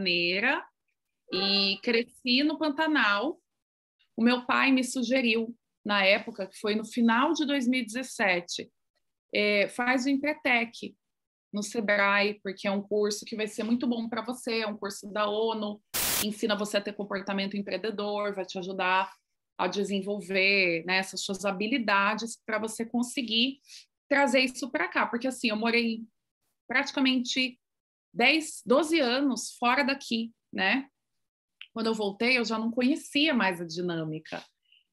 Janeira e cresci no Pantanal. O meu pai me sugeriu, na época, que foi no final de 2017, faz o Empretec no Sebrae, porque é um curso que vai ser muito bom para você, é um curso da ONU, ensina você a ter comportamento empreendedor, vai te ajudar a desenvolver, né, essas suas habilidades para você conseguir trazer isso para cá. Porque assim, eu morei praticamente 12 anos fora daqui, né? Quando eu voltei, eu já não conhecia mais a dinâmica.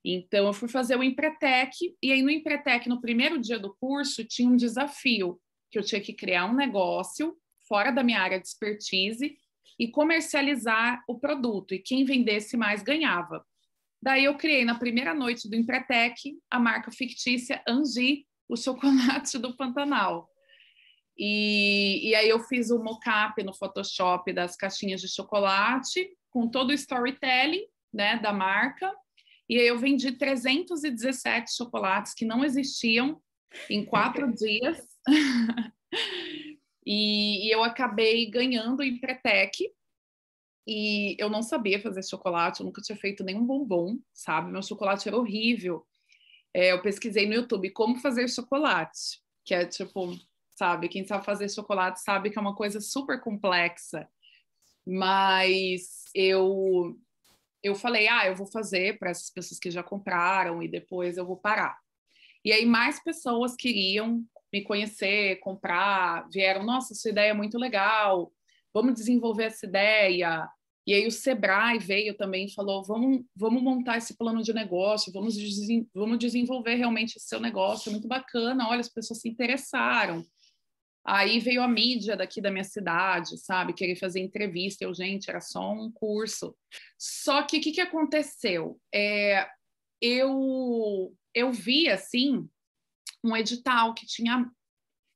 Então, eu fui fazer o Empretec, e aí no Empretec, no primeiro dia do curso, tinha um desafio, que eu tinha que criar um negócio fora da minha área de expertise e comercializar o produto, e quem vendesse mais ganhava. Daí eu criei, na primeira noite do Empretec, a marca fictícia Angi, o chocolate do Pantanal. E aí eu fiz o mock-up no Photoshop das caixinhas de chocolate, com todo o storytelling, né, da marca, e aí eu vendi 317 chocolates que não existiam em 4 dias, e eu acabei ganhando o Empretec, e eu não sabia fazer chocolate, eu nunca tinha feito nenhum bombom, sabe? Meu chocolate era horrível. Eu pesquisei no YouTube como fazer chocolate, que é tipo, sabe, quem sabe fazer chocolate sabe que é uma coisa super complexa, mas eu falei, eu vou fazer para essas pessoas que já compraram e depois eu vou parar. E aí mais pessoas queriam me conhecer, comprar, vieram, nossa, sua ideia é muito legal, vamos desenvolver essa ideia. E aí o Sebrae veio também e falou, vamos montar esse plano de negócio, vamos desenvolver realmente esse seu negócio, é muito bacana, olha, as pessoas se interessaram. Aí veio a mídia daqui da minha cidade, sabe, querer fazer entrevista, gente, era só um curso. Só que o que aconteceu? Eu vi, assim, um edital que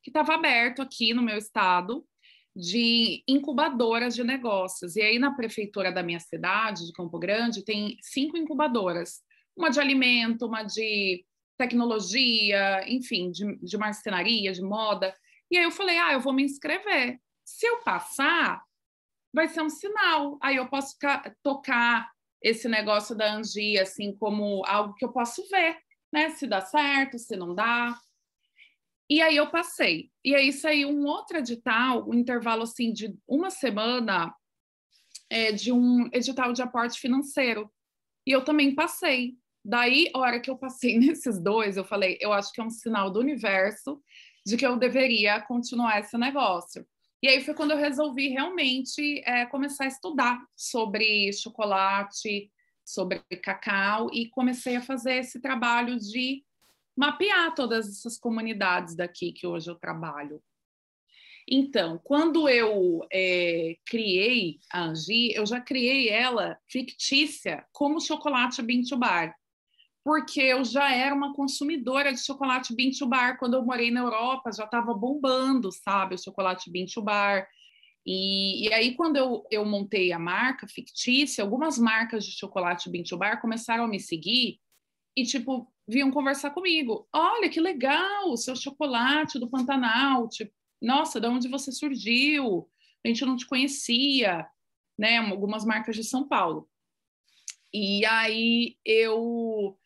estava aberto aqui no meu estado, de incubadoras de negócios. E aí, na prefeitura da minha cidade, de Campo Grande, tem 5 incubadoras. Uma de alimento, uma de tecnologia, enfim, de marcenaria, de moda. E aí eu falei, eu vou me inscrever. Se eu passar, vai ser um sinal. Aí eu posso tocar esse negócio da Angi, assim, como algo que eu posso ver, né? Se dá certo, se não dá. E aí eu passei. E aí saiu um outro edital, um intervalo assim de uma semana, de um edital de aporte financeiro. E eu também passei. Daí, a hora que eu passei nesses dois, eu falei, eu acho que é um sinal do universo de que eu deveria continuar esse negócio. E aí foi quando eu resolvi realmente começar a estudar sobre chocolate, sobre cacau, e comecei a fazer esse trabalho de mapear todas essas comunidades daqui que hoje eu trabalho. Então, quando eu criei a Angi, eu já criei ela fictícia como chocolate Bean to Bar, porque eu já era uma consumidora de chocolate Bean to Bar. Quando eu morei na Europa, já estava bombando, sabe, o chocolate Bean to Bar. E aí, quando eu montei a marca fictícia, algumas marcas de chocolate Bean to Bar começaram a me seguir e, tipo, vinham conversar comigo. Olha, que legal, o seu chocolate do Pantanal. Tipo, nossa, de onde você surgiu? A gente não te conhecia, né? Algumas marcas de São Paulo. E aí eu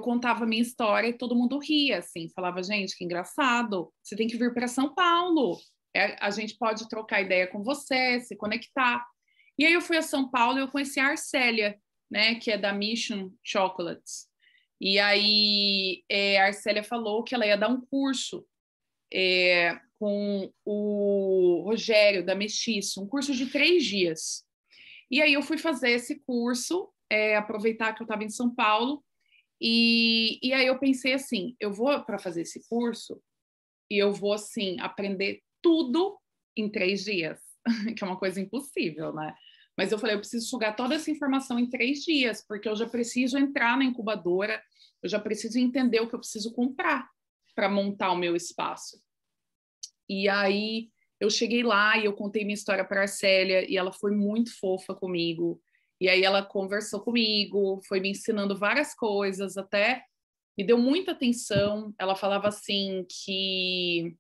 contava a minha história e todo mundo ria, assim, falava, gente, que engraçado, você tem que vir para São Paulo, a gente pode trocar ideia com você, se conectar. E aí eu fui a São Paulo e eu conheci a Arcélia, né, que é da Mission Chocolates. E aí a Arcélia falou que ela ia dar um curso com o Rogério, da Mestiço, um curso de 3 dias. E aí eu fui fazer esse curso, aproveitar que eu estava em São Paulo, e aí eu pensei assim, eu vou para fazer esse curso e eu vou, assim, aprender tudo em 3 dias, que é uma coisa impossível, né? Mas eu falei, eu preciso sugar toda essa informação em 3 dias, porque eu já preciso entrar na incubadora, eu já preciso entender o que eu preciso comprar para montar o meu espaço. E aí eu cheguei lá e eu contei minha história para a Arcélia e ela foi muito fofa comigo. E aí ela conversou comigo, foi me ensinando várias coisas, até me deu muita atenção. Ela falava assim que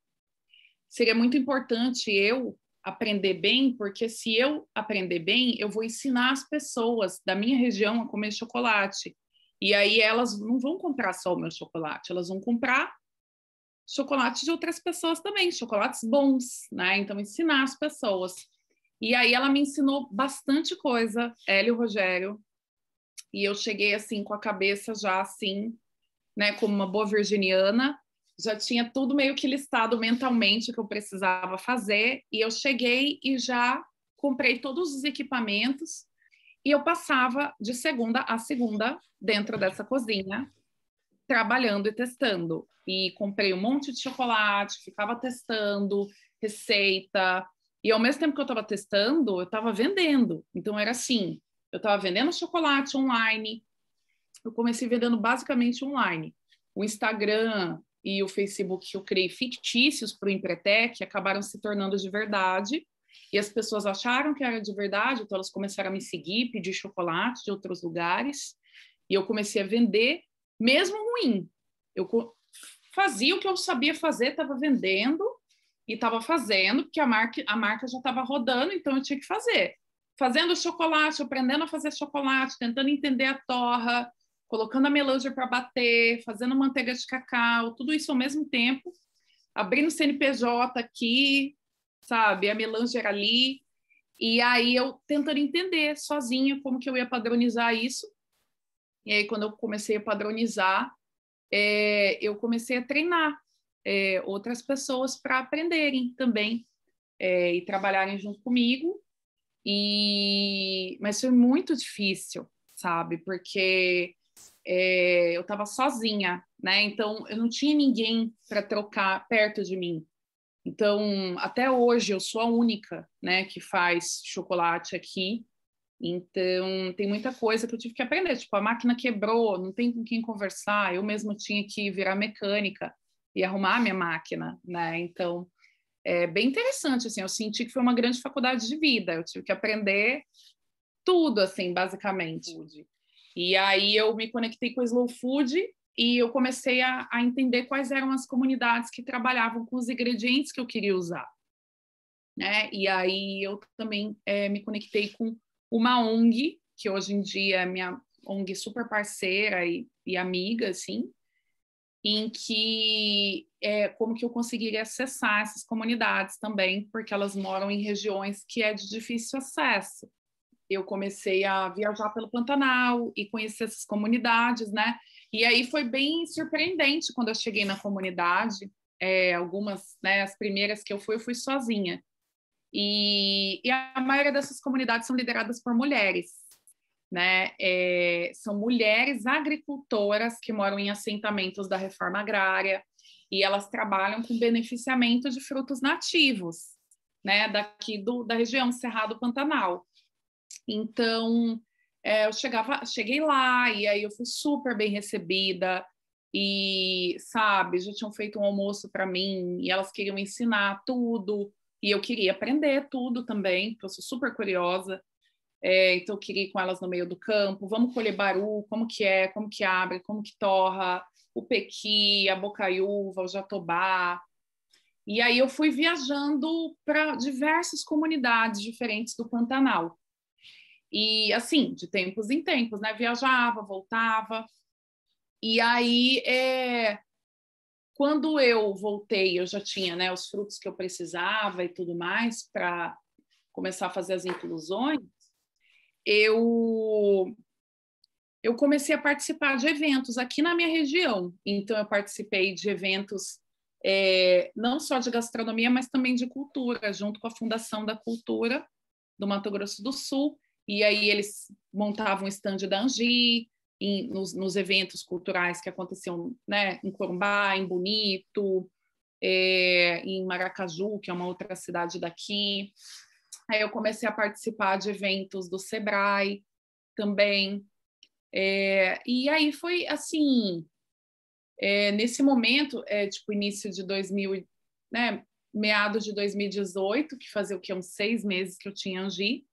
seria muito importante eu aprender bem, porque se eu aprender bem, eu vou ensinar as pessoas da minha região a comer chocolate. E aí elas não vão comprar só o meu chocolate, elas vão comprar chocolate de outras pessoas também, chocolates bons, né? Então, ensinar as pessoas. E aí ela me ensinou bastante coisa, ela e o Rogério, e eu cheguei assim com a cabeça já assim, né, como uma boa virginiana, já tinha tudo meio que listado mentalmente que eu precisava fazer, e eu cheguei e já comprei todos os equipamentos e eu passava de segunda a segunda dentro dessa cozinha, trabalhando e testando. E comprei um monte de chocolate, ficava testando receita, e ao mesmo tempo que eu estava testando, eu estava vendendo. Então era assim, eu estava vendendo chocolate online, eu comecei vendendo basicamente online. O Instagram e o Facebook que eu criei fictícios para o Empretec acabaram se tornando de verdade, e as pessoas acharam que era de verdade, então elas começaram a me seguir, pedir chocolate de outros lugares, e eu comecei a vender, mesmo ruim. Eu fazia o que eu sabia fazer, estava vendendo e estava fazendo, porque a marca já estava rodando, então eu tinha que fazer. Fazendo chocolate, aprendendo a fazer chocolate, tentando entender a torra, colocando a melange para bater, fazendo manteiga de cacau, tudo isso ao mesmo tempo, abrindo CNPJ aqui, sabe? A melange era ali. E aí eu tentando entender sozinha como que eu ia padronizar isso. E aí quando eu comecei a padronizar, eu comecei a treinar outras pessoas para aprenderem também e trabalharem junto comigo. Mas foi muito difícil, sabe? Porque eu estava sozinha, né? Então eu não tinha ninguém para trocar perto de mim. Então até hoje eu sou a única, né, que faz chocolate aqui. Então tem muita coisa que eu tive que aprender. Tipo, a máquina quebrou, não tem com quem conversar. Eu mesma tinha que virar mecânica e arrumar a minha máquina, né? Então é bem interessante, assim. Eu senti que foi uma grande faculdade de vida. Eu tive que aprender tudo, assim, basicamente. E aí eu me conectei com o Slow Food e eu comecei a entender quais eram as comunidades que trabalhavam com os ingredientes que eu queria usar, né? E aí eu também me conectei com uma ONG, que hoje em dia é minha ONG super parceira e amiga, assim, em que como que eu conseguiria acessar essas comunidades também, porque elas moram em regiões que é de difícil acesso. Eu comecei a viajar pelo Pantanal e conhecer essas comunidades, né? E aí foi bem surpreendente quando eu cheguei na comunidade. Algumas, né, as primeiras que eu fui sozinha. E a maioria dessas comunidades são lideradas por mulheres, né? São mulheres agricultoras que moram em assentamentos da reforma agrária e elas trabalham com beneficiamento de frutos nativos, né? Daqui da região Cerrado Pantanal. Então, cheguei lá e aí eu fui super bem recebida e, sabe, já tinham feito um almoço para mim e elas queriam ensinar tudo e eu queria aprender tudo também, porque eu sou super curiosa. Então, eu queria ir com elas no meio do campo, vamos colher baru, como que abre, como que torra, o pequi, a bocaiúva, o jatobá. E aí eu fui viajando para diversas comunidades diferentes do Pantanal. E, assim, de tempos em tempos, né? Viajava, voltava. E aí, quando eu voltei, eu já tinha, né, os frutos que eu precisava e tudo mais para começar a fazer as inclusões. Eu comecei a participar de eventos aqui na minha região. Então, eu participei de eventos não só de gastronomia, mas também de cultura, junto com a Fundação da Cultura do Mato Grosso do Sul. E aí eles montavam um stand da Angi, nos eventos culturais que aconteciam, né, em Corumbá, em Bonito, em Maracaju, que é uma outra cidade daqui. Aí eu comecei a participar de eventos do Sebrae também. E aí foi assim, nesse momento, tipo início de 2000, né, meados de 2018, que fazia o que, uns 6 meses que eu tinha Angi,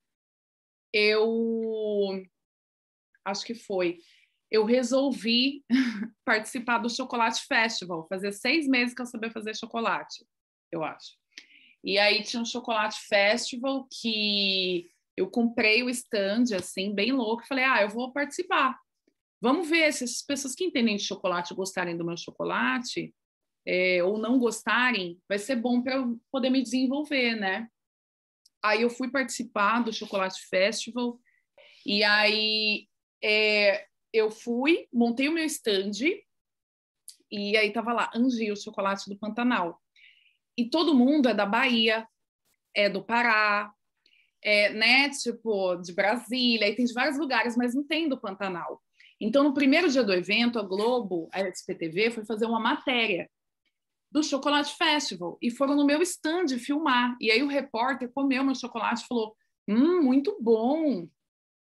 eu acho que foi, eu resolvi participar do Chocolate Festival, fazia 6 meses que eu sabia fazer chocolate, eu acho. E aí tinha um chocolate festival que eu comprei o stand, assim, bem louco, e falei, eu vou participar. Vamos ver se essas pessoas que entendem de chocolate gostarem do meu chocolate, ou não gostarem, vai ser bom para eu poder me desenvolver, né? Aí eu fui participar do Chocolate Festival, e aí eu fui, montei o meu stand, e aí tava lá, Angi, o chocolate do Pantanal. E todo mundo é da Bahia, é do Pará, né, tipo, de Brasília, e tem de vários lugares, mas não tem do Pantanal. Então, no primeiro dia do evento, a Globo, a SPTV, foi fazer uma matéria do Chocolate Festival, e foram no meu stand filmar. E aí o repórter comeu meu chocolate e falou, muito bom.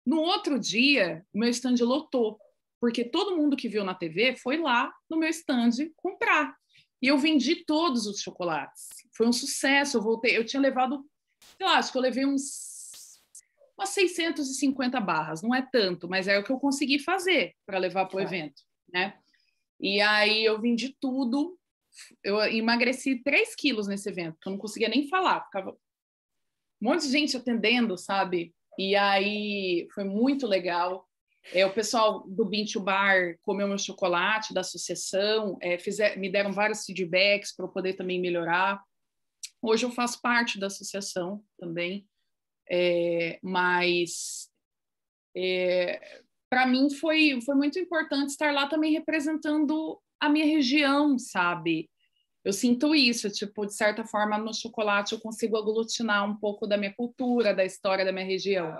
No outro dia, o meu stand lotou, porque todo mundo que viu na TV foi lá no meu stand comprar. E eu vendi todos os chocolates. Foi um sucesso, eu voltei, eu tinha levado, sei lá, acho que eu levei umas 650 barras, não é tanto, mas é o que eu consegui fazer para levar para o evento, né? E aí eu vendi tudo, eu emagreci 3 quilos nesse evento, porque eu não conseguia nem falar, ficava um monte de gente atendendo, sabe? E aí foi muito legal. O pessoal do Bean to Bar comeu meu chocolate da associação, me deram vários feedbacks para eu poder também melhorar. Hoje eu faço parte da associação também, mas para mim foi muito importante estar lá também representando a minha região, sabe? Eu sinto isso, tipo, de certa forma, no chocolate eu consigo aglutinar um pouco da minha cultura, da história da minha região.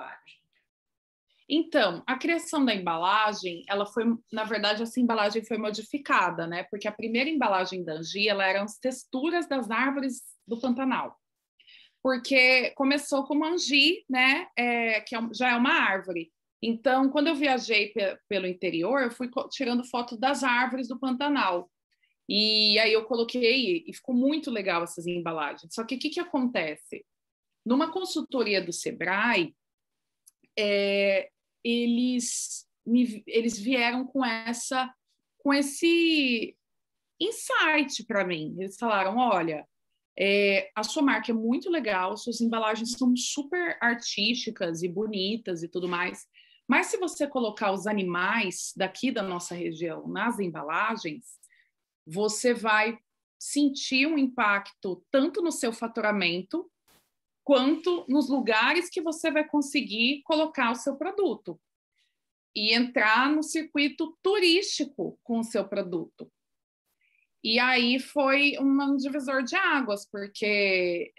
Então, a criação da embalagem, ela foi, na verdade, essa embalagem foi modificada, né? Porque a primeira embalagem da Angi, ela eram as texturas das árvores do Pantanal. Porque começou como Angi, né? Já é uma árvore. Então, quando eu viajei pelo interior, eu fui tirando foto das árvores do Pantanal. E aí eu coloquei, e ficou muito legal essas embalagens. Só que o que acontece? Numa consultoria do Sebrae, eles vieram com esse insight para mim. Eles falaram, olha, a sua marca é muito legal, suas embalagens são super artísticas e bonitas e tudo mais, mas se você colocar os animais daqui da nossa região nas embalagens, você vai sentir um impacto tanto no seu faturamento quanto nos lugares que você vai conseguir colocar o seu produto e entrar no circuito turístico com o seu produto. E aí foi um divisor de águas, porque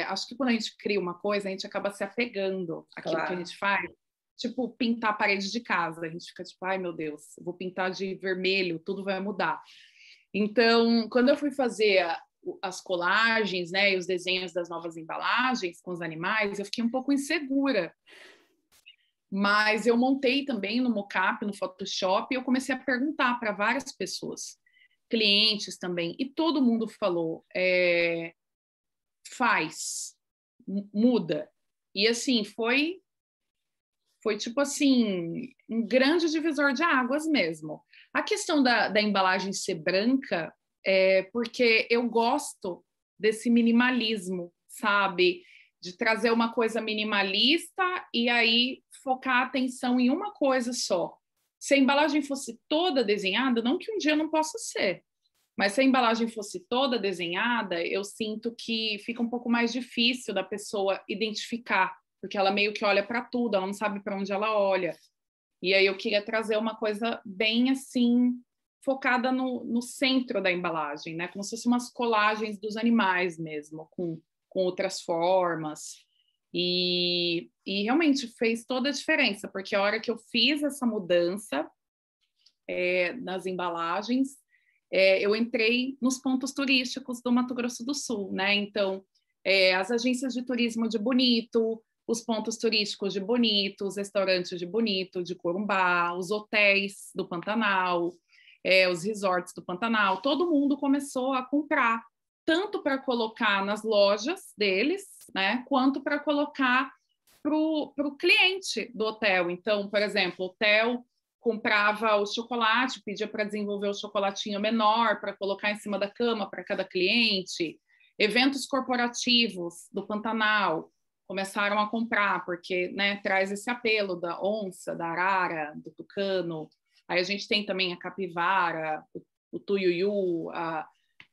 acho que quando a gente cria uma coisa, a gente acaba se apegando àquilo que a gente faz. Tipo, pintar a parede de casa. A gente fica tipo, ai meu Deus, vou pintar de vermelho, tudo vai mudar. Então, quando eu fui fazer as colagens, né, e os desenhos das novas embalagens com os animais, eu fiquei um pouco insegura. Mas eu montei também no mockup, no Photoshop, e eu comecei a perguntar para várias pessoas, clientes também, e todo mundo falou, faz, muda. E assim, foi tipo assim, um grande divisor de águas mesmo. A questão da embalagem ser branca é porque eu gosto desse minimalismo, sabe? De trazer uma coisa minimalista e aí focar a atenção em uma coisa só. Se a embalagem fosse toda desenhada, não que um dia não possa ser, mas se a embalagem fosse toda desenhada, eu sinto que fica um pouco mais difícil da pessoa identificar, porque ela meio que olha para tudo, ela não sabe para onde ela olha. E aí eu queria trazer uma coisa bem assim, focada no centro da embalagem, né? Como se fossem umas colagens dos animais mesmo, com outras formas. E realmente fez toda a diferença, porque a hora que eu fiz essa mudança nas embalagens, eu entrei nos pontos turísticos do Mato Grosso do Sul, né? Então, as agências de turismo de Bonito, os pontos turísticos de Bonito, os restaurantes de Bonito, de Corumbá, os hotéis do Pantanal, os resorts do Pantanal, todo mundo começou a comprar, tanto para colocar nas lojas deles, né, quanto para colocar para o cliente do hotel. Então, por exemplo, o hotel comprava o chocolate, pedia para desenvolver o chocolatinho menor para colocar em cima da cama para cada cliente. Eventos corporativos do Pantanal começaram a comprar, porque, né, traz esse apelo da onça, da arara, do tucano. Aí a gente tem também a capivara, o tuiuiu,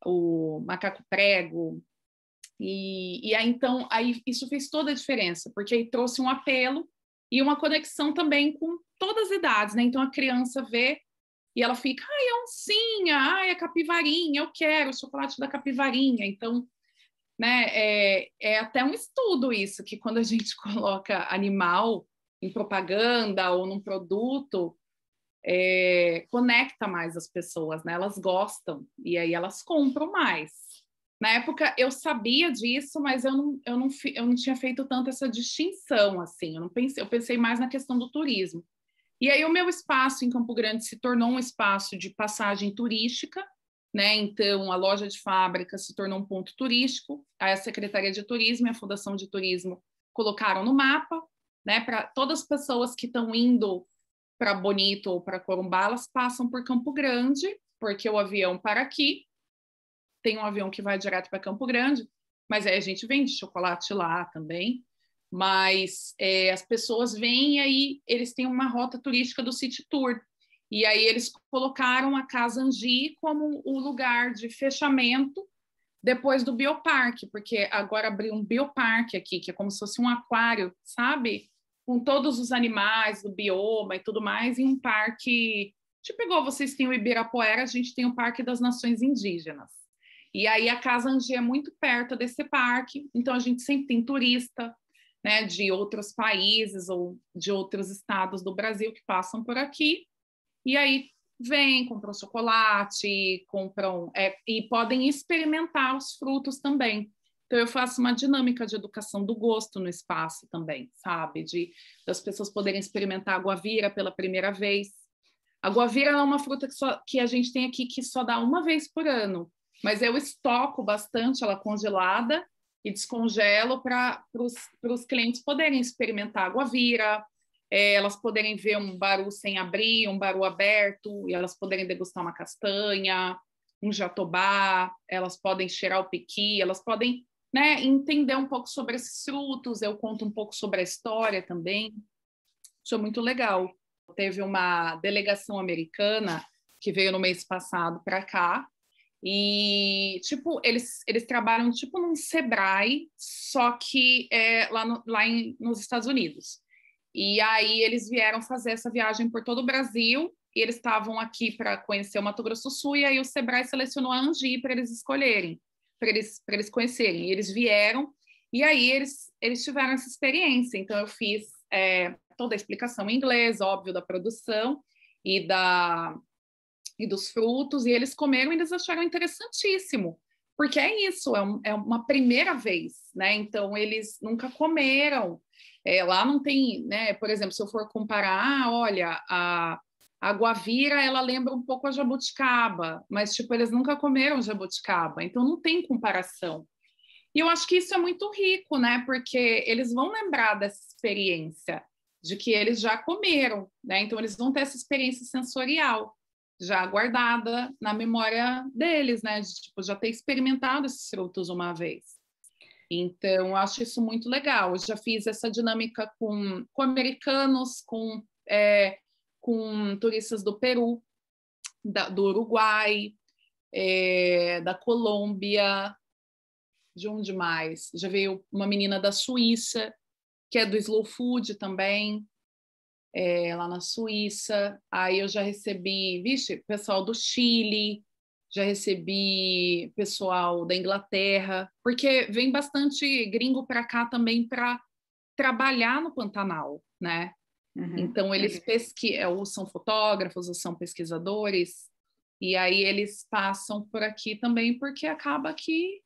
o macaco prego. E aí, então, aí isso fez toda a diferença, porque aí trouxe um apelo e uma conexão também com todas as idades, né? Então a criança vê e ela fica, ai, a oncinha, ai, a capivarinha, eu quero o chocolate da capivarinha. Então, né, é até um estudo isso, que quando a gente coloca animal em propaganda ou num produto, conecta mais as pessoas, né? Elas gostam e aí elas compram mais. Na época eu sabia disso, mas eu não tinha feito tanto essa distinção assim. Eu pensei mais na questão do turismo. E aí o meu espaço em Campo Grande se tornou um espaço de passagem turística, né? Então a loja de fábrica se tornou um ponto turístico. Aí a Secretaria de Turismo e a Fundação de Turismo colocaram no mapa, né? Para todas as pessoas que estão indo para Bonito ou para Corumbá, elas passam por Campo Grande, porque o avião para aqui. Tem um avião que vai direto para Campo Grande, mas aí a gente vende chocolate lá também. Mas as pessoas vêm e aí eles têm uma rota turística do City Tour. E aí eles colocaram a Casa Angi como o lugar de fechamento depois do bioparque, porque agora abriu um bioparque aqui, que é como se fosse um aquário, sabe? Com todos os animais do bioma e tudo mais, em um parque. Tipo, igual vocês têm o Ibirapuera, a gente tem o Parque das Nações Indígenas. E aí a Casa Angi é muito perto desse parque, então a gente sempre tem turista, né, de outros países ou de outros estados do Brasil que passam por aqui, e aí vêm, compram chocolate, compram e podem experimentar os frutos também. Então eu faço uma dinâmica de educação do gosto no espaço também, sabe? Das pessoas poderem experimentar a guavira pela primeira vez. A guavira é uma fruta que a gente tem aqui que só dá uma vez por ano, mas eu estoco bastante ela congelada e descongelo para os clientes poderem experimentar a guavira, elas poderem ver um baru sem abrir, um baru aberto, e elas poderem degustar uma castanha, um jatobá, elas podem cheirar o pequi, elas podem, né, entender um pouco sobre esses frutos, eu conto um pouco sobre a história também. Isso é muito legal. Teve uma delegação americana que veio no mês passado para cá, e, tipo, eles trabalham, tipo, num Sebrae, só que nos Estados Unidos. E aí eles vieram fazer essa viagem por todo o Brasil, e eles estavam aqui para conhecer o Mato Grosso do Sul, e aí o Sebrae selecionou a Angi para eles escolherem, para eles conhecerem. E eles vieram, e aí eles tiveram essa experiência. Então eu fiz toda a explicação em inglês, óbvio, da produção e dos frutos, e eles comeram e eles acharam interessantíssimo, porque é isso, é uma primeira vez, né? Então eles nunca comeram. Lá não tem, né? Por exemplo, se eu for comparar, olha, a guavira, ela lembra um pouco a jabuticaba, mas tipo, eles nunca comeram jabuticaba, então não tem comparação. E eu acho que isso é muito rico, né? Porque eles vão lembrar dessa experiência, de que eles já comeram, né? Então eles vão ter essa experiência sensorial já guardada na memória deles, né? De tipo, já ter experimentado esses frutos uma vez. Então, eu acho isso muito legal. Eu já fiz essa dinâmica com americanos, com turistas do Peru, do Uruguai, da Colômbia, de onde mais? Já veio uma menina da Suíça, que é do Slow Food também, lá na Suíça. Aí eu já recebi, pessoal do Chile, já recebi pessoal da Inglaterra, porque vem bastante gringo para cá também para trabalhar no Pantanal, né? Uhum. Então eles ou são fotógrafos ou são pesquisadores, e aí eles passam por aqui também porque acaba que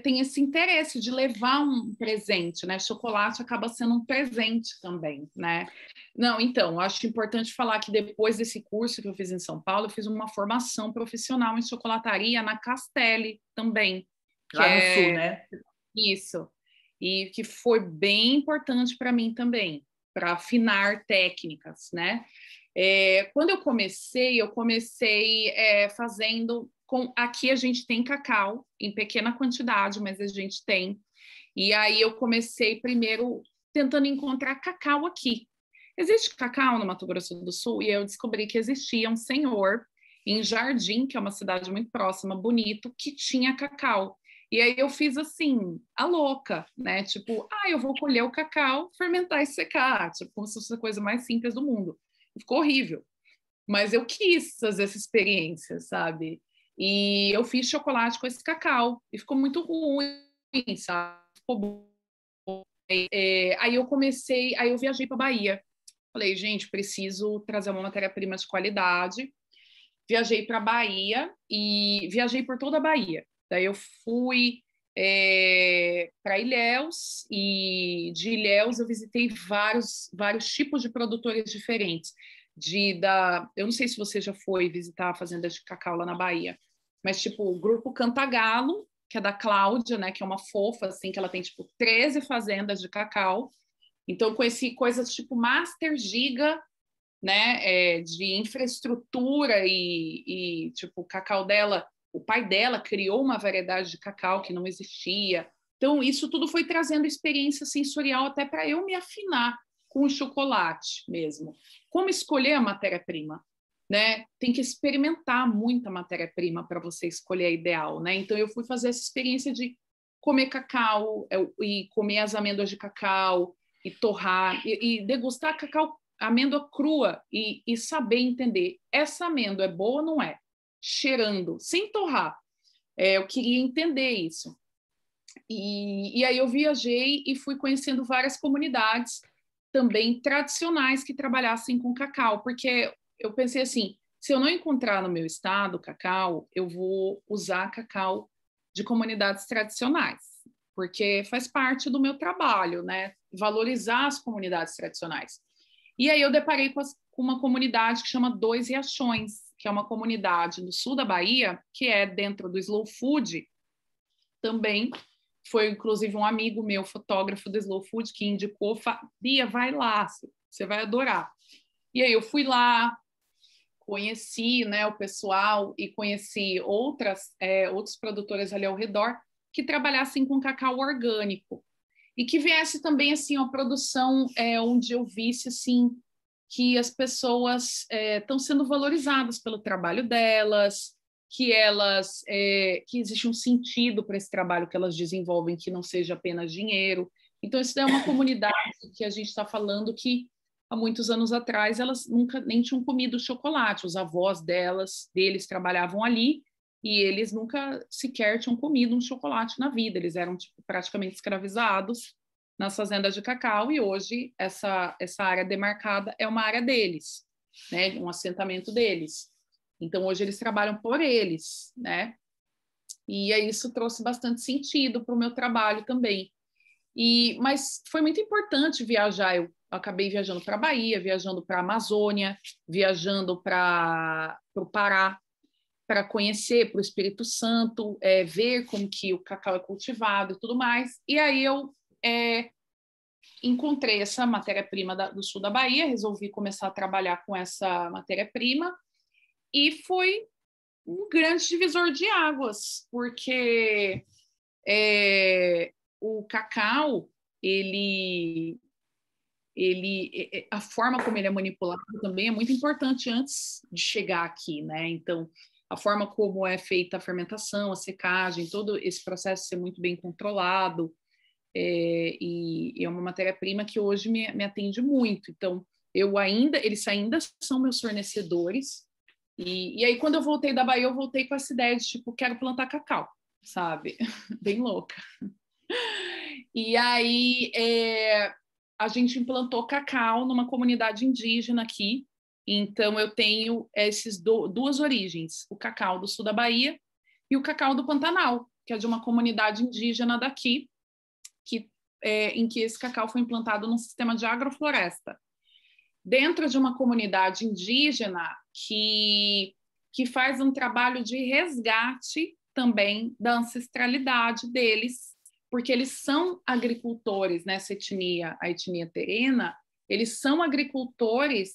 tem esse interesse de levar um presente, né? Chocolate acaba sendo um presente também, né? Não, então, acho importante falar que depois desse curso que eu fiz em São Paulo, eu fiz uma formação profissional em chocolataria na Castelli também. Lá no Sul, né? Isso. E que foi bem importante para mim também, para afinar técnicas, né? Quando eu comecei fazendo aqui a gente tem cacau em pequena quantidade, mas a gente tem. E aí eu comecei primeiro tentando encontrar cacau aqui. Existe cacau no Mato Grosso do Sul? E eu descobri que existia um senhor em Jardim, que é uma cidade muito próxima, Bonito, que tinha cacau. E aí eu fiz assim, a louca, né? Tipo, eu vou colher o cacau, fermentar e secar, tipo, como se fosse a coisa mais simples do mundo. Ficou horrível. Mas eu quis fazer essa experiência, sabe? E eu fiz chocolate com esse cacau e ficou muito ruim, sabe? Ficou bom. Aí eu viajei para Bahia. Falei, gente, preciso trazer uma matéria-prima de qualidade. Viajei para Bahia e viajei por toda a Bahia. Daí eu fui para Ilhéus e de Ilhéus eu visitei vários tipos de produtores diferentes. Eu não sei se você já foi visitar a fazenda de cacau lá na Bahia, mas tipo o grupo Cantagalo, que é da Cláudia, né, que é uma fofa assim, que ela tem tipo 13 fazendas de cacau. Então eu conheci coisas tipo Master Giga, né, de infraestrutura e tipo o cacau dela, o pai dela criou uma variedade de cacau que não existia. Então isso tudo foi trazendo experiência sensorial até para eu me afinar com o chocolate mesmo. Como escolher a matéria-prima, né? Tem que experimentar muita matéria-prima para você escolher a ideal, né? Então eu fui fazer essa experiência de comer cacau e comer as amêndoas de cacau e torrar e degustar cacau, amêndoa crua e saber entender essa amêndoa é boa ou não é, cheirando, sem torrar. Eu queria entender isso. E aí eu viajei e fui conhecendo várias comunidades também tradicionais que trabalhassem com cacau, porque eu pensei assim, se eu não encontrar no meu estado cacau, eu vou usar cacau de comunidades tradicionais, porque faz parte do meu trabalho, né? Valorizar as comunidades tradicionais. E aí eu deparei com uma comunidade que chama Dois Riachões, que é uma comunidade no sul da Bahia, que é dentro do Slow Food também. Foi, inclusive, um amigo meu, fotógrafo do Slow Food, que indicou, Bia, vai lá, você vai adorar. E aí eu fui lá, conheci, né, o pessoal e conheci outros produtores ali ao redor que trabalhassem com cacau orgânico e que viesse também assim a produção onde eu visse assim que as pessoas estão sendo valorizadas pelo trabalho delas, que existe um sentido para esse trabalho que elas desenvolvem, que não seja apenas dinheiro. Então isso é uma comunidade que a gente está falando que há muitos anos atrás elas nunca nem tinham comido chocolate, os avós deles trabalhavam ali e eles nunca sequer tinham comido um chocolate na vida, eles eram tipo, praticamente escravizados nas fazendas de cacau e hoje essa área demarcada é uma área deles, né, um assentamento deles. Então hoje eles trabalham por eles, né? E aí isso trouxe bastante sentido para o meu trabalho também. Mas foi muito importante viajar. Eu acabei viajando para a Bahia, viajando para a Amazônia, viajando para o Pará, para conhecer, para o Espírito Santo, ver como que o cacau é cultivado e tudo mais. E aí eu encontrei essa matéria-prima do sul da Bahia, resolvi começar a trabalhar com essa matéria-prima e foi um grande divisor de águas, porque o cacau, a forma como ele é manipulado também é muito importante antes de chegar aqui, né? Então, a forma como é feita a fermentação, a secagem, todo esse processo ser muito bem controlado, e é uma matéria-prima que hoje me atende muito. Então, eles ainda são meus fornecedores. E aí, quando eu voltei da Bahia, eu voltei com essa ideia de, tipo, quero plantar cacau, sabe? Bem louca. E aí, a gente implantou cacau numa comunidade indígena aqui. Então, eu tenho essas duas origens, o cacau do sul da Bahia e o cacau do Pantanal, que é de uma comunidade indígena daqui, em que esse cacau foi implantado num sistema de agrofloresta. Dentro de uma comunidade indígena que faz um trabalho de resgate também da ancestralidade deles, porque eles são agricultores, nessa etnia, a etnia terena, eles são agricultores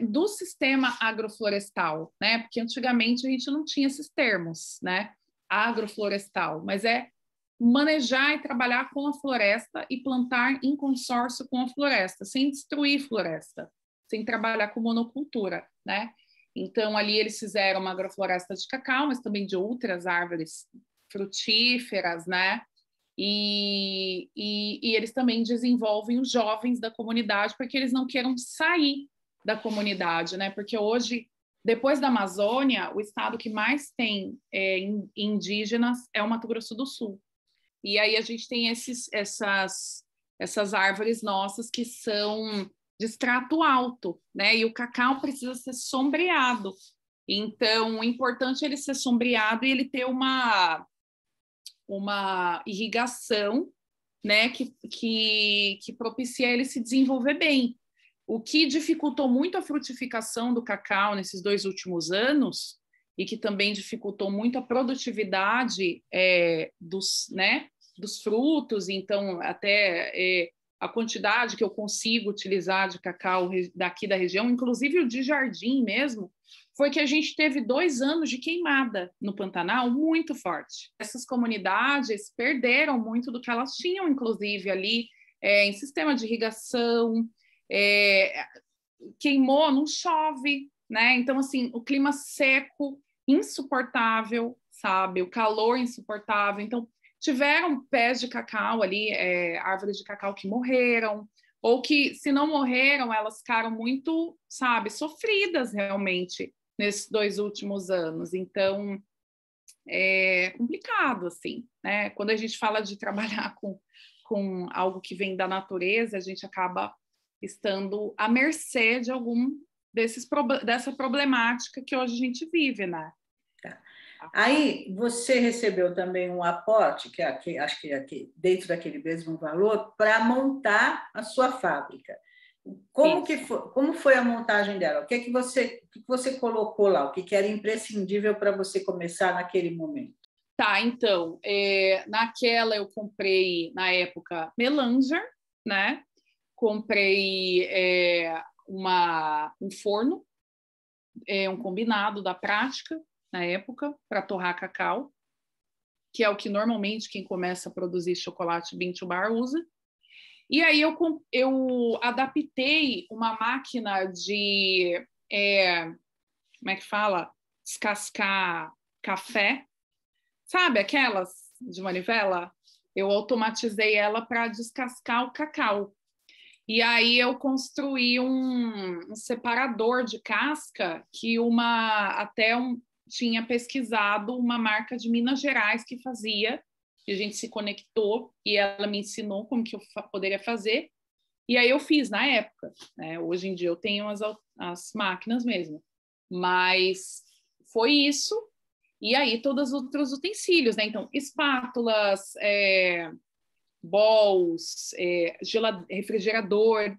do sistema agroflorestal, né? Porque antigamente a gente não tinha esses termos, né? Agroflorestal, mas é manejar e trabalhar com a floresta e plantar em consórcio com a floresta, sem destruir floresta, sem trabalhar com monocultura, né? Então, ali eles fizeram uma agrofloresta de cacau, mas também de outras árvores frutíferas, né? E eles também desenvolvem os jovens da comunidade para que eles não queiram sair da comunidade, né? Porque hoje, depois da Amazônia, o estado que mais tem indígenas é o Mato Grosso do Sul. E aí a gente tem essas árvores nossas que são de extrato alto, né? E o cacau precisa ser sombreado. Então, o importante é ele ser sombreado e ele ter uma irrigação, né, que propicia ele se desenvolver bem. O que dificultou muito a frutificação do cacau nesses 2 últimos anos e que também dificultou muito a produtividade dos frutos, então até a quantidade que eu consigo utilizar de cacau daqui da região, inclusive o de jardim mesmo, foi que a gente teve 2 anos de queimada no Pantanal muito forte. Essas comunidades perderam muito do que elas tinham, inclusive, ali em sistema de irrigação, queimou, não chove, né? Então, assim, o clima seco, insuportável, sabe? O calor insuportável. Então, tiveram pés de cacau ali, árvores de cacau que morreram, ou que, se não morreram, elas ficaram muito, sabe, sofridas realmente nesses 2 últimos anos. Então, é complicado, assim, né? Quando a gente fala de trabalhar com algo que vem da natureza, a gente acaba estando à mercê de dessa problemática que hoje a gente vive, né? Tá. Aí você recebeu também um aporte, que acho que aqui, dentro daquele mesmo valor, para montar a sua fábrica. Como foi a montagem dela? O que você colocou lá? O que era imprescindível para você começar naquele momento? Tá, então, naquela eu comprei, na época, melanger, né? Comprei um forno, um combinado da Prática, na época, para torrar cacau, que é o que normalmente quem começa a produzir chocolate bean to bar usa. E aí eu adaptei uma máquina de, como é que fala? Descascar café. Sabe aquelas de manivela? Eu automatizei ela para descascar o cacau. E aí eu construí um separador de casca que tinha pesquisado uma marca de Minas Gerais que fazia, e a gente se conectou e ela me ensinou como que eu poderia fazer. E aí eu fiz na época, né? Hoje em dia eu tenho as máquinas mesmo. Mas foi isso. E aí todos os outros utensílios, né? Então, espátulas, bowls, refrigerador.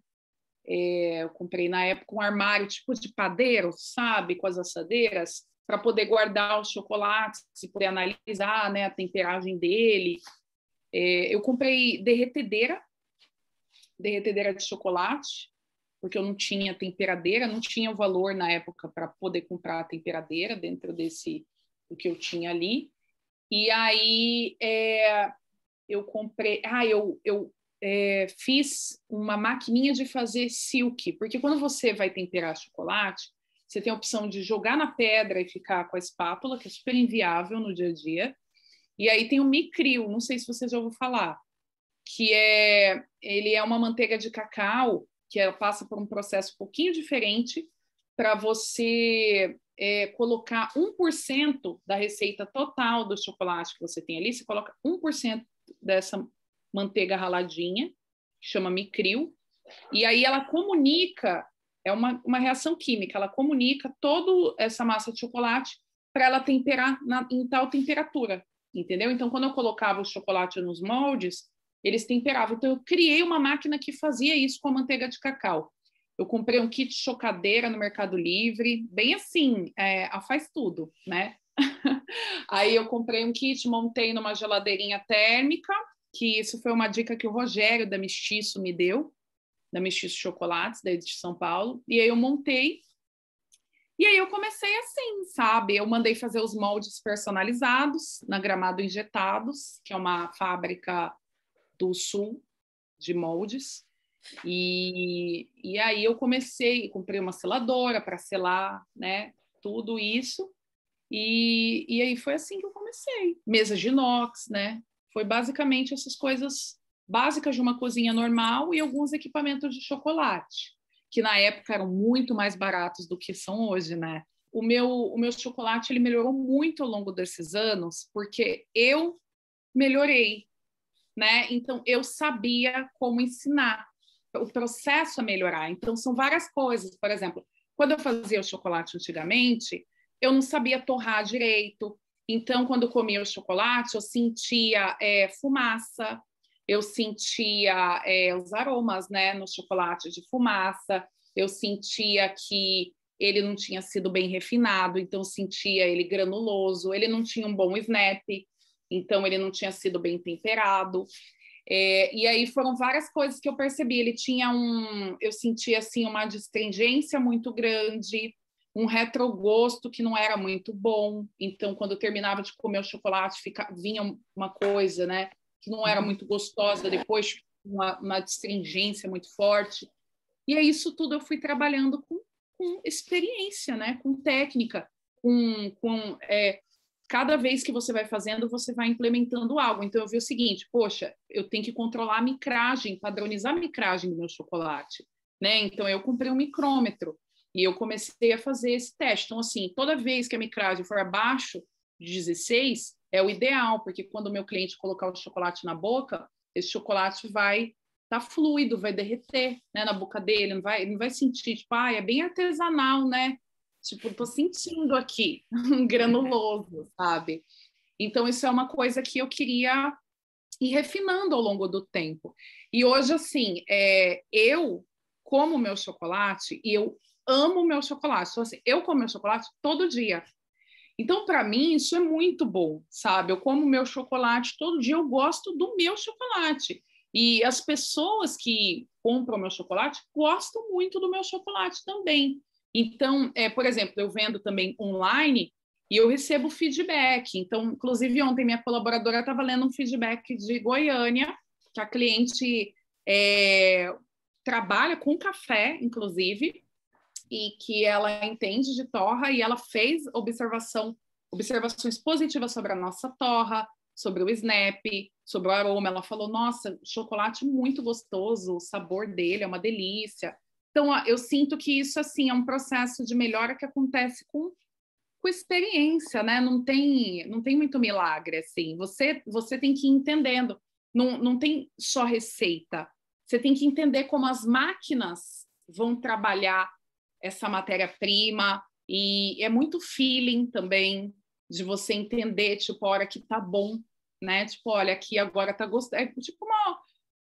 Eu comprei na época um armário tipo de padeiro, sabe? Com as assadeiras, para poder guardar os chocolates e poder analisar, né, a temperagem dele. Eu comprei derretedeira de chocolate, porque eu não tinha temperadeira, não tinha o valor na época para poder comprar a temperadeira dentro do que eu tinha ali. E aí eu comprei... eu fiz uma maquininha de fazer silk, porque quando você vai temperar chocolate, você tem a opção de jogar na pedra e ficar com a espátula, que é super inviável no dia a dia. E aí tem o Micril, não sei se você já ouviu falar, que ele é uma manteiga de cacau que passa por um processo um pouquinho diferente para você colocar 1% da receita total do chocolate que você tem ali, você coloca 1% dessa manteiga raladinha, que chama Micril, e aí ela comunica, é uma reação química, ela comunica toda essa massa de chocolate para ela temperar em tal temperatura, entendeu? Então, quando eu colocava o chocolate nos moldes, eles temperavam. Então, eu criei uma máquina que fazia isso com a manteiga de cacau. Eu comprei um kit chocadeira no Mercado Livre, bem assim, faz tudo, né? Aí eu comprei um kit, montei numa geladeirinha térmica, que isso foi uma dica que o Rogério da Mestiço me deu, da Mestiço Chocolates, daí de São Paulo, e aí eu montei, e aí eu comecei assim, sabe? Eu mandei fazer os moldes personalizados na Gramado Injetados, que é uma fábrica do sul de moldes, e aí eu comprei uma seladora para selar, né, tudo isso, e aí foi assim que eu comecei. Mesa de inox, né? Foi basicamente essas coisas básicas de uma cozinha normal e alguns equipamentos de chocolate, que na época eram muito mais baratos do que são hoje, né? O meu chocolate ele melhorou muito ao longo desses anos, porque eu melhorei, né? Então eu sabia como ensinar o processo a melhorar. Então são várias coisas. Por exemplo, quando eu fazia o chocolate antigamente, eu não sabia torrar direito. Então, quando eu comia o chocolate, eu sentia fumaça, eu sentia os aromas, né, no chocolate de fumaça, eu sentia que ele não tinha sido bem refinado, então eu sentia ele granuloso, ele não tinha um bom snap, então ele não tinha sido bem temperado. E aí foram várias coisas que eu percebi. Eu sentia assim uma astringência muito grande, um retrogosto que não era muito bom. Então, quando eu terminava de comer o chocolate, vinha uma coisa, né, que não era muito gostosa. Depois, uma astringência muito forte. E é isso tudo eu fui trabalhando com experiência, né, com técnica, cada vez que você vai fazendo, você vai implementando algo. Então, eu vi o seguinte, poxa, eu tenho que controlar a micragem, padronizar a micragem do meu chocolate, né? Então, eu comprei um micrômetro e eu comecei a fazer esse teste. Então, assim, toda vez que a micragem for abaixo de 16, é o ideal, porque quando o meu cliente colocar o chocolate na boca, esse chocolate vai estar fluido, vai derreter, né, na boca dele, não vai sentir, tipo, é bem artesanal, né? Tipo, tô sentindo aqui um granuloso, sabe? Então, isso é uma coisa que eu queria ir refinando ao longo do tempo. E hoje, assim, eu como meu chocolate e eu amo meu chocolate. Então, assim, eu como meu chocolate todo dia. Então, para mim, isso é muito bom, sabe? Eu como meu chocolate todo dia, eu gosto do meu chocolate. E as pessoas que compram meu chocolate gostam muito do meu chocolate também. Então, por exemplo, eu vendo também online e eu recebo feedback. Então, inclusive, ontem minha colaboradora estava lendo um feedback de Goiânia, que a cliente trabalha com café, inclusive, e que ela entende de torra e ela fez observações positivas sobre a nossa torra, sobre o snap, sobre o aroma. Ela falou, nossa, chocolate muito gostoso, o sabor dele é uma delícia. Então, eu sinto que isso, assim, é um processo de melhora que acontece com experiência, né? Não tem muito milagre, assim. Você tem que ir entendendo. Não tem só receita. Você tem que entender como as máquinas vão trabalhar essa matéria-prima e é muito feeling também de você entender, tipo, a hora que tá bom, né? Tipo, olha, aqui agora tá gostando. É tipo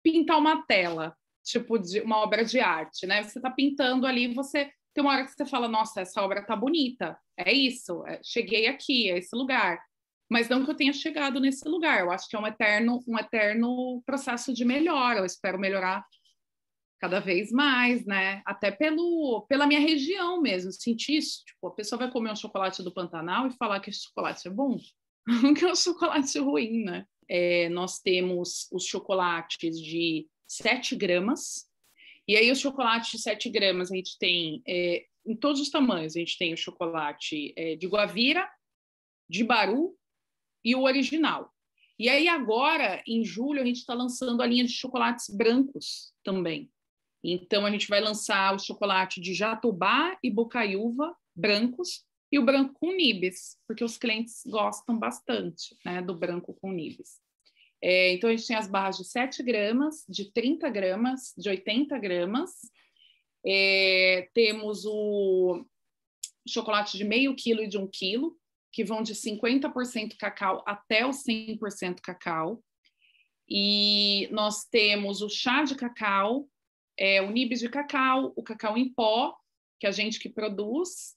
pintar uma tela, tipo, de uma obra de arte, né? Você tá pintando ali, você tem uma hora que você fala, nossa, essa obra tá bonita, é isso, cheguei aqui, é esse lugar. Mas não que eu tenha chegado nesse lugar, eu acho que é um eterno processo de melhora, eu espero melhorar cada vez mais, né? Até pela minha região mesmo, sentir isso. Tipo, a pessoa vai comer um chocolate do Pantanal e falar que esse chocolate é bom, que é um chocolate ruim, né? Nós temos os chocolates de 7 gramas, e aí os chocolates de 7 gramas a gente tem em todos os tamanhos. A gente tem o chocolate de Guavira, de Baru e o original. E aí agora, em julho, a gente está lançando a linha de chocolates brancos também. Então, a gente vai lançar o chocolate de Jatobá e Bocaiúva brancos e o branco com nibs, porque os clientes gostam bastante, né, do branco com nibs. Então, a gente tem as barras de 7 gramas, de 30 gramas, de 80 gramas. Temos o chocolate de meio quilo e de 1 quilo, que vão de 50% cacau até o 100% cacau. E nós temos o chá de cacau, o nibs de cacau, o cacau em pó, que é a gente que produz.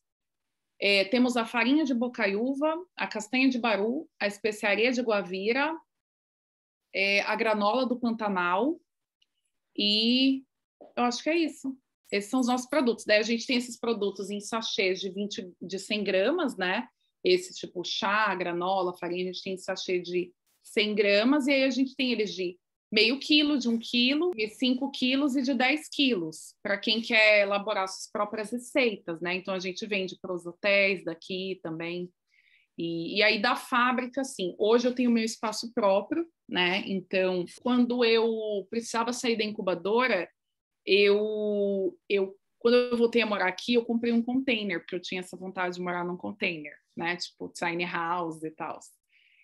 Temos a farinha de Bocaiúva, a castanha de Baru, a especiaria de Guavira, a granola do Pantanal e Eu acho que é isso. Esses são os nossos produtos. Daí a gente tem esses produtos em sachês de 100 gramas, né? Esse tipo chá, granola, farinha, a gente tem em sachê de 100 gramas, e aí a gente tem eles de meio quilo, de 1 quilo, de 5 quilos e de 10 quilos, para quem quer elaborar suas próprias receitas, né? Então a gente vende para os hotéis daqui também. E aí da fábrica, assim, hoje eu tenho meu espaço próprio, né? Então, quando eu precisava sair da incubadora, quando eu voltei a morar aqui, eu comprei um container, porque eu tinha essa vontade de morar num container, né? Tipo, tiny house e tal.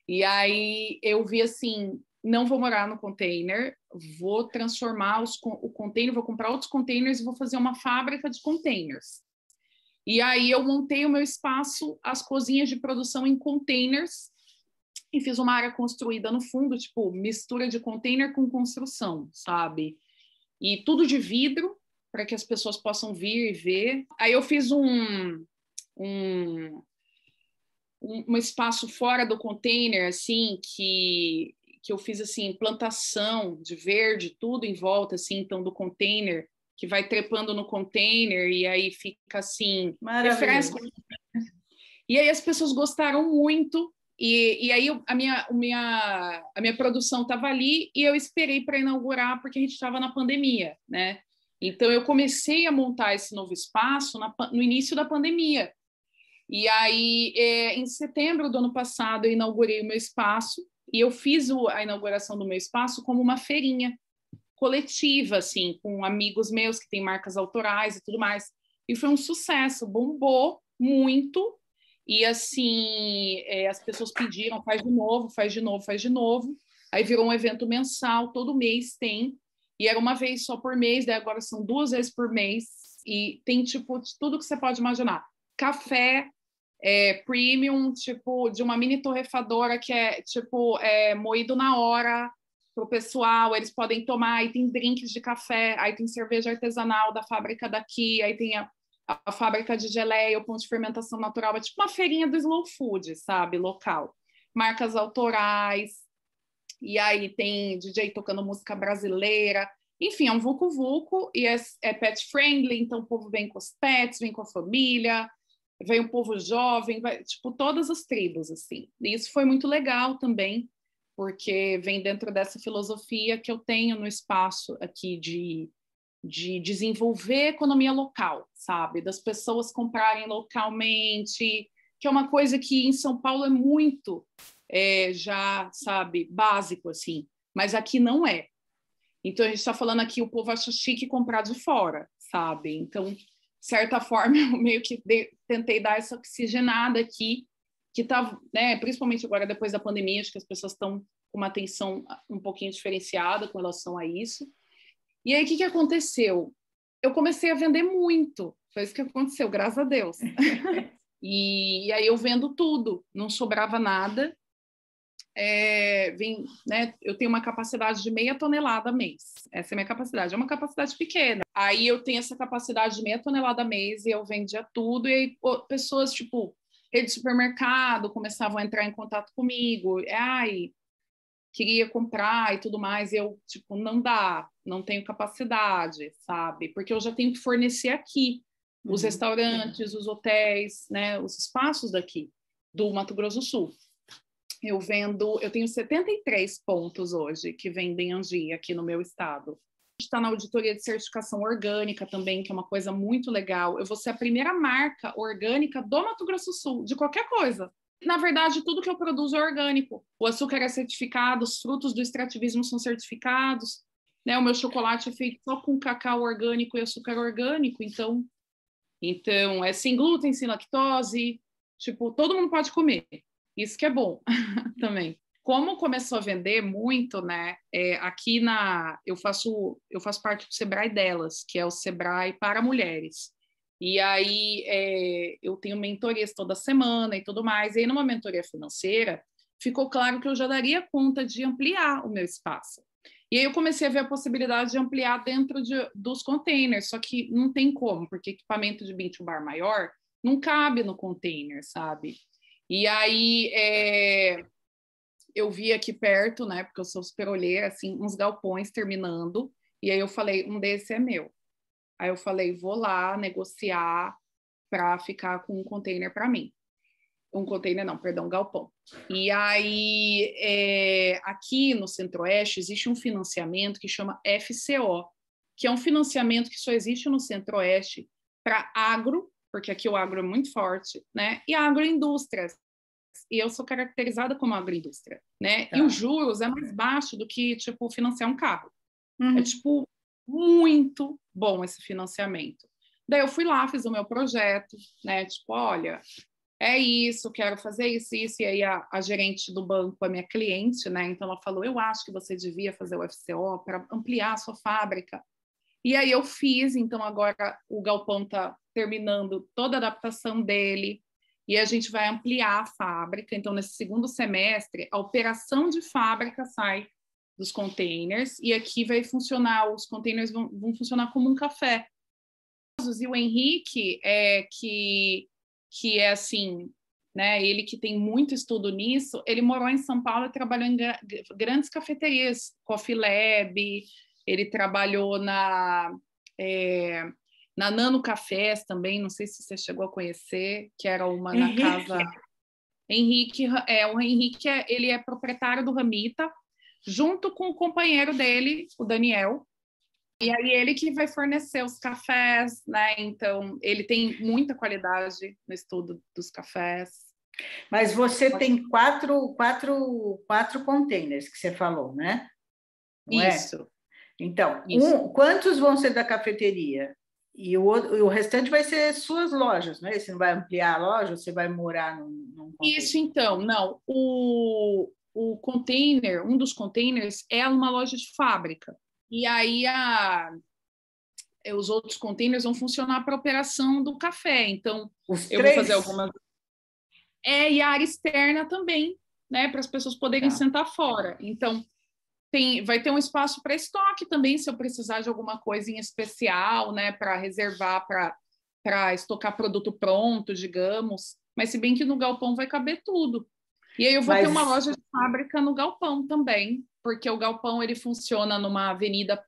E aí eu vi assim, não vou morar no container, vou transformar o container, vou comprar outros containers e vou fazer uma fábrica de containers. E aí eu montei o meu espaço, as cozinhas de produção em containers, e fiz uma área construída no fundo, tipo, mistura de container com construção, sabe? E tudo de vidro, para que as pessoas possam vir e ver. Aí eu fiz um espaço fora do container, assim, que eu fiz, assim, plantação de verde, tudo em volta, assim, então, do container, que vai trepando no container e aí fica, assim, refresco. E aí as pessoas gostaram muito, e aí a minha produção estava ali e eu esperei para inaugurar porque a gente estava na pandemia, né? Então eu comecei a montar esse novo espaço no início da pandemia. E aí, em setembro do ano passado, eu inaugurei o meu espaço e eu fiz a inauguração do meu espaço como uma feirinha coletiva, assim, com amigos meus que têm marcas autorais e tudo mais. E foi um sucesso, bombou muito. E assim, as pessoas pediram, faz de novo, faz de novo, faz de novo. Aí virou um evento mensal, todo mês tem. E era uma vez só por mês, daí agora são 2 vezes por mês. E tem, tipo, de tudo que você pode imaginar. Café premium, tipo, de uma mini torrefadora que é, tipo, moído na hora para o pessoal, eles podem tomar, aí tem drinks de café, aí tem cerveja artesanal da fábrica daqui, aí tem a fábrica de geleia, o ponto de fermentação natural, é tipo uma feirinha do slow food, sabe, local. Marcas autorais, e aí tem DJ tocando música brasileira, enfim, é um vucu-vucu e é pet friendly, então o povo vem com os pets, vem com a família, vem um povo jovem, tipo, todas as tribos, assim. E isso foi muito legal também, porque vem dentro dessa filosofia que eu tenho no espaço aqui de desenvolver economia local, sabe? Das pessoas comprarem localmente, que é uma coisa que em São Paulo é muito, já, sabe, básico, assim. Mas aqui não é. Então, a gente está falando aqui, o povo acha chique comprar de fora, sabe? Então, de certa forma, eu meio que tentei dar essa oxigenada aqui, que está, né, principalmente agora, depois da pandemia, acho que as pessoas estão com uma atenção um pouquinho diferenciada com relação a isso. E aí, o que aconteceu? Eu comecei a vender muito, foi isso que aconteceu, graças a Deus. E aí eu vendo tudo, não sobrava nada. Né, eu tenho uma capacidade de 0,5 tonelada mês. Essa é a minha capacidade. É uma capacidade pequena. Aí eu tenho essa capacidade de 0,5 tonelada mês e eu vendia tudo. E aí pessoas, tipo, rede de supermercado começavam a entrar em contato comigo. Ai, queria comprar e tudo mais. E eu, tipo, não dá, não tenho capacidade, sabe? Porque eu já tenho que fornecer aqui os restaurantes, os hotéis, né, os espaços daqui do Mato Grosso do Sul. Eu tenho 73 pontos hoje que vendem angia aqui no meu estado. A gente está na auditoria de certificação orgânica também, que é uma coisa muito legal. Eu vou ser a primeira marca orgânica do Mato Grosso do Sul, de qualquer coisa. Na verdade, tudo que eu produzo é orgânico. O açúcar é certificado, os frutos do extrativismo são certificados, né? O meu chocolate é feito só com cacau orgânico e açúcar orgânico, então é sem glúten, sem lactose, tipo, todo mundo pode comer. Isso que é bom também. Como começou a vender muito, né? Aqui eu faço parte do Sebrae delas, que é o Sebrae para mulheres. E aí eu tenho mentorias toda semana e tudo mais. E aí, numa mentoria financeira, ficou claro que eu já daria conta de ampliar o meu espaço. E aí eu comecei a ver a possibilidade de ampliar dentro dos containers, só que não tem como, porque equipamento de bean to bar maior não cabe no container, sabe? E aí eu vi aqui perto, né, porque eu sou super olheira, assim, uns galpões terminando, E aí eu falei, um desse é meu. Aí eu falei, vou lá negociar para ficar com um container para mim. Um container não, perdão, um galpão. E aí, aqui no Centro-Oeste, existe um financiamento que chama FCO, que é um financiamento que só existe no Centro-Oeste para agro, porque aqui o agro é muito forte, né? E agroindústrias. E eu sou caracterizada como agroindústria, né? Tá. E os juros é mais baixo do que, tipo, financiar um carro. Uhum. É, tipo, muito bom esse financiamento. Daí eu fui lá, fiz o meu projeto, né? Tipo, olha, é isso, quero fazer isso, isso. E aí a gerente do banco é minha cliente, né? Então ela falou, eu acho que você devia fazer o FCO para ampliar a sua fábrica. E aí eu fiz, então agora o galpão está terminando toda a adaptação dele e a gente vai ampliar a fábrica. Então, nesse segundo semestre, a operação de fábrica sai dos containers e aqui vai funcionar, os containers vão funcionar como um café. E o Henrique, que é assim, né, ele que tem muito estudo nisso, ele morou em São Paulo e trabalhou em grandes cafeterias, Coffee Lab, ele trabalhou na Nano Cafés também, não sei se você chegou a conhecer, que era uma na casa... Henrique, o Henrique ele é proprietário do Ramita, junto com o companheiro dele, o Daniel, e aí ele que vai fornecer os cafés, né? Então, ele tem muita qualidade no estudo dos cafés. Mas você tem quatro containers que você falou, né? Não Isso. É? Então, quantos vão ser da cafeteria? E o restante vai ser suas lojas, não é? Você não vai ampliar a loja, você vai morar num container? Isso, então, não. O container, um dos containers é uma loja de fábrica. E aí os outros containers vão funcionar para a operação do café. Então, eu vou fazer algumas... E a área externa também, né? Para as pessoas poderem sentar fora. Então, vai ter um espaço para estoque também, se eu precisar de alguma coisa em especial, né? Para reservar, para estocar produto pronto, digamos. Mas se bem que no galpão vai caber tudo. E aí eu vou ter uma loja de fábrica no galpão também, porque o galpão ele funciona numa avenida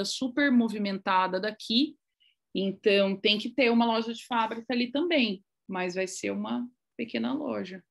super movimentada daqui, então tem que ter uma loja de fábrica ali também, mas vai ser uma pequena loja.